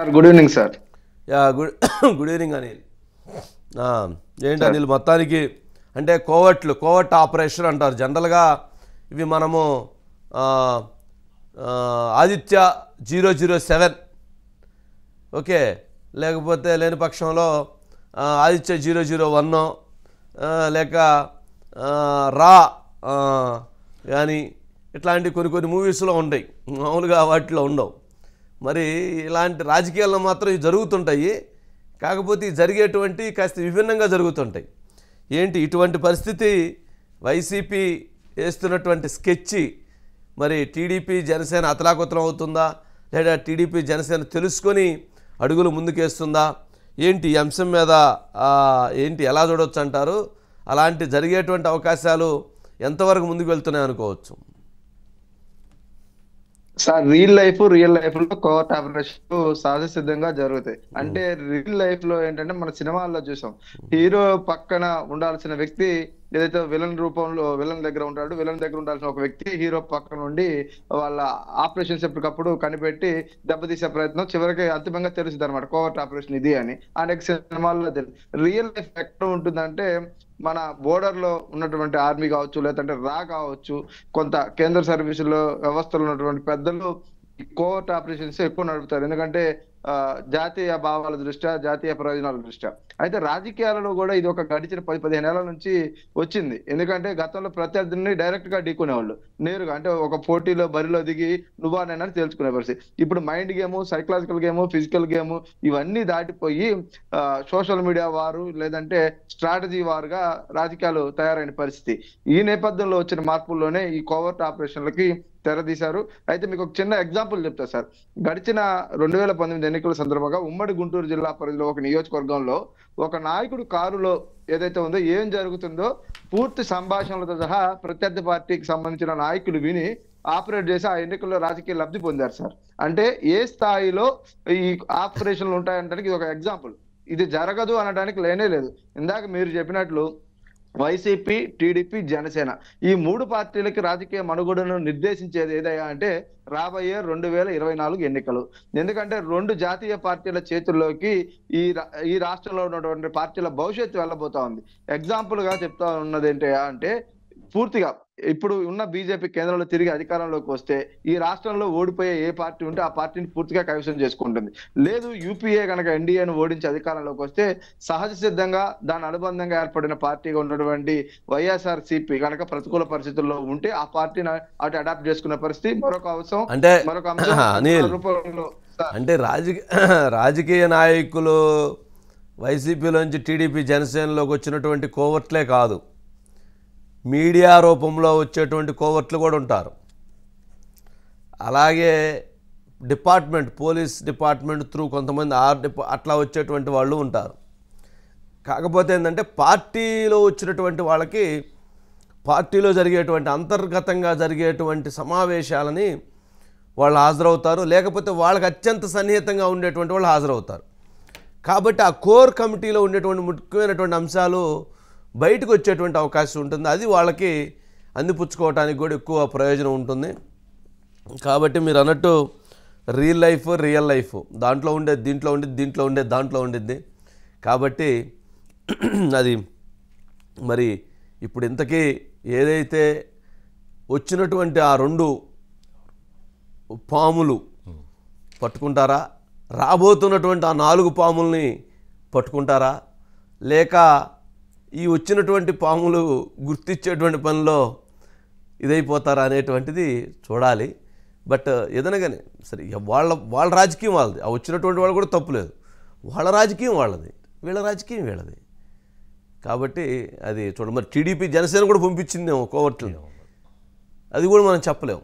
Good evening sir. Yeah good good evening Anil. ఆ, ఏంటి sir Anil మొత్తానికి అంటే కోవట్ ఆపరేషన్ అంటారు జనరల్గా. ఇవి మనము ఆ, ఆ, ఆదిత్య 007 ఓకే, లేకపోతే లేని పక్షంలో ఆదిత్య 001 లేక రా కానీ ఇట్లాంటి కొన్ని మూవీస్లో ఉంటాయి, మామూలుగా వాటిలో ఉండవు. మరి ఇలాంటి రాజకీయాల్లో మాత్రం ఇవి జరుగుతుంటాయి. కాకపోతే ఇవి జరిగేటువంటి కాస్త విభిన్నంగా జరుగుతుంటాయి. ఏంటి ఇటువంటి పరిస్థితి వైసీపీ వేస్తున్నటువంటి స్కెచ్ మరి టీడీపీ జనసేన అతలాకుతలం అవుతుందా, లేదా టీడీపీ జనసేన తెలుసుకొని అడుగులు ముందుకేస్తుందా, ఏంటి ఈ అంశం మీద ఏంటి ఎలా చూడవచ్చు అంటారు? అలాంటి జరిగేటువంటి అవకాశాలు ఎంతవరకు ముందుకు వెళ్తున్నాయి అనుకోవచ్చు? సార్, రియల్ లైఫ్ లో కోవర్ట్ ఆపరేషన్ సహజ సిద్ధంగా జరుగుతాయి. అంటే రియల్ లైఫ్ లో ఏంటంటే మన సినిమాల్లో చూసాం, హీరో పక్కన ఉండాల్సిన వ్యక్తి ఏదైతే విలన్ దగ్గర ఉంటాడు, విలన్ దగ్గర ఉండాల్సిన ఒక వ్యక్తి హీరో పక్కన ఉండి వాళ్ళ ఆపరేషన్స్ ఎప్పటికప్పుడు కనిపెట్టి దెబ్బతీసే ప్రయత్నం చివరికి అంతిమంగా తెలుస్తుంది అనమాట కోవర్ట్ ఆపరేషన్ ఇది అని. అనేక సినిమాల్లో తెలుసు. రియల్ లైఫ్ ఎక్కడ ఉంటుందంటే మన బోర్డర్ లో ఉన్నటువంటి ఆర్మీ కావచ్చు, లేదంటే రా కావచ్చు, కొంత కేంద్ర సర్వీసులో వ్యవస్థలో ఉన్నటువంటి పెద్దలు కోవర్ట్ ఆపరేషన్స్ ఎక్కువ నడుపుతారు. ఎందుకంటే జాతీయ భావాల దృష్ట్యా, జాతీయ ప్రయోజనాల దృష్ట్యా. అయితే రాజకీయాలలో కూడా ఇది ఒక గడిచిన 10-15 ఏళ్ల నుంచి వచ్చింది. ఎందుకంటే గతంలో ప్రత్యర్థిని డైరెక్ట్ గా ఢీకునేవాళ్ళు, నేరుగా అంటే ఒక పోటీలో బరిలో దిగి నువ్వా నేనని తేల్చుకునే పరిస్థితి. ఇప్పుడు mind game, psychological game, physical game ఇవన్నీ దాటిపోయి సోషల్ మీడియా వారు లేదంటే స్ట్రాటజీ వారుగా రాజకీయాలు తయారైన పరిస్థితి. ఈ నేపథ్యంలో వచ్చిన మార్పుల్లోనే ఈ కోవర్ట్ ఆపరేషన్లకి తెరదీశారు. అయితే మీకు ఒక చిన్న ఎగ్జాంపుల్ చెప్తా సార్. గడిచిన 2019 ఎన్నికల సందర్భంగా ఉమ్మడి గుంటూరు జిల్లా పరిధిలో ఒక నియోజకవర్గంలో ఒక నాయకుడు కారులో ఏదైతే ఉందో ఏం జరుగుతుందో పూర్తి సంభాషణలతో సహా ప్రత్యర్థి పార్టీకి సంబంధించిన నాయకులు విని ఆపరేట్ చేసి ఆ ఎన్నికల్లో రాజకీయ లబ్ధి పొందారు సార్. అంటే ఏ స్థాయిలో ఈ ఆపరేషన్లు ఉంటాయంటానికి ఇది ఒక ఎగ్జాంపుల్. ఇది జరగదు అనడానికి లేనే లేదు. ఇందాక మీరు చెప్పినట్లు వైసీపీ, టీడీపీ, జనసేన ఈ 3 పార్టీలకి రాజకీయ మనుగడను నిర్దేశించేది ఏదయ్యా అంటే రాబోయే 2024 ఎన్నికలు. ఎందుకంటే 2 జాతీయ పార్టీల చేతుల్లోకి ఈ రాష్ట్రంలో ఉన్నటువంటి పార్టీల భవిష్యత్తు వెళ్ళబోతా ఉంది. ఎగ్జాంపుల్ గా చెప్తా ఉన్నది ఏంటయ్యా అంటే పూర్తిగా ఇప్పుడు ఉన్న బీజేపీ కేంద్రంలో తిరిగి అధికారంలోకి వస్తే ఈ రాష్ట్రంలో ఓడిపోయే ఏ పార్టీ ఉంటే ఆ పార్టీని పూర్తిగా కైవసం చేసుకుంటుంది. లేదు యూపీఏ కనుక ఎన్డీఏను ఓడించి అధికారంలోకి వస్తే సహజ సిద్ధంగా దాని అనుబంధంగా ఏర్పడిన పార్టీగా ఉన్నటువంటి వైఎస్ఆర్సీపీ కనుక ప్రతికూల పరిస్థితుల్లో ఉంటే ఆ పార్టీని అటు అడాప్ట్ చేసుకునే పరిస్థితి మరొక అవసరం, అంటే మరొక అంశం రూపంలో. అంటే రాజకీయ నాయకులు వైసీపీలోంచి టీడీపీ జనసేనలోకి వచ్చినటువంటి కోవర్ట్లే కాదు, మీడియా రూపంలో వచ్చేటువంటి కోవర్ట్లు కూడా ఉంటారు. అలాగే పోలీస్ డిపార్ట్మెంట్ త్రూ కొంతమంది అట్లా వచ్చేటువంటి వాళ్ళు ఉంటారు. కాకపోతే ఏంటంటే పార్టీలో వచ్చినటువంటి వాళ్ళకి పార్టీలో జరిగేటువంటి అంతర్గతంగా జరిగేటువంటి సమావేశాలని వాళ్ళు హాజరవుతారు, లేకపోతే వాళ్ళకి అత్యంత సన్నిహితంగా ఉండేటువంటి వాళ్ళు హాజరవుతారు. కాబట్టి ఆ కోర్ కమిటీలో ఉండేటువంటి ముఖ్యమైనటువంటి అంశాలు బయటకు వచ్చేటువంటి అవకాశం ఉంటుంది. అది వాళ్ళకి అందిపుచ్చుకోవడానికి కూడా ఎక్కువ ప్రయోజనం ఉంటుంది. కాబట్టి మీరు అన్నట్టు రియల్ లైఫ్ దాంట్లో ఉండేది దీంట్లో ఉండేది, దీంట్లో ఉండేది దాంట్లో ఉండిద్ది. కాబట్టి అది మరి ఇప్పుడు ఇంతకీ ఏదైతే వచ్చినటువంటి ఆ 2 పాములు పట్టుకుంటారా, రాబోతున్నటువంటి ఆ 4 పాముల్ని పట్టుకుంటారా, లేక ఈ వచ్చినటువంటి పాములు గుర్తించేటువంటి పనిలో ఇదైపోతారా అనేటువంటిది చూడాలి. బట్ ఏదైనా కానీ సరే, వాళ్ళ రాజకీయం వాళ్ళది, ఆ వచ్చినటువంటి వాళ్ళు కూడా తప్పులేదు, వాళ్ళ రాజకీయం వాళ్ళది, వీళ్ళ రాజకీయం వీళ్ళది. కాబట్టి అది చూడ. మరి టీడీపీ జనసేన కూడా పంపించిందేమో కోవర్ట్లు, అది కూడా మనం చెప్పలేము.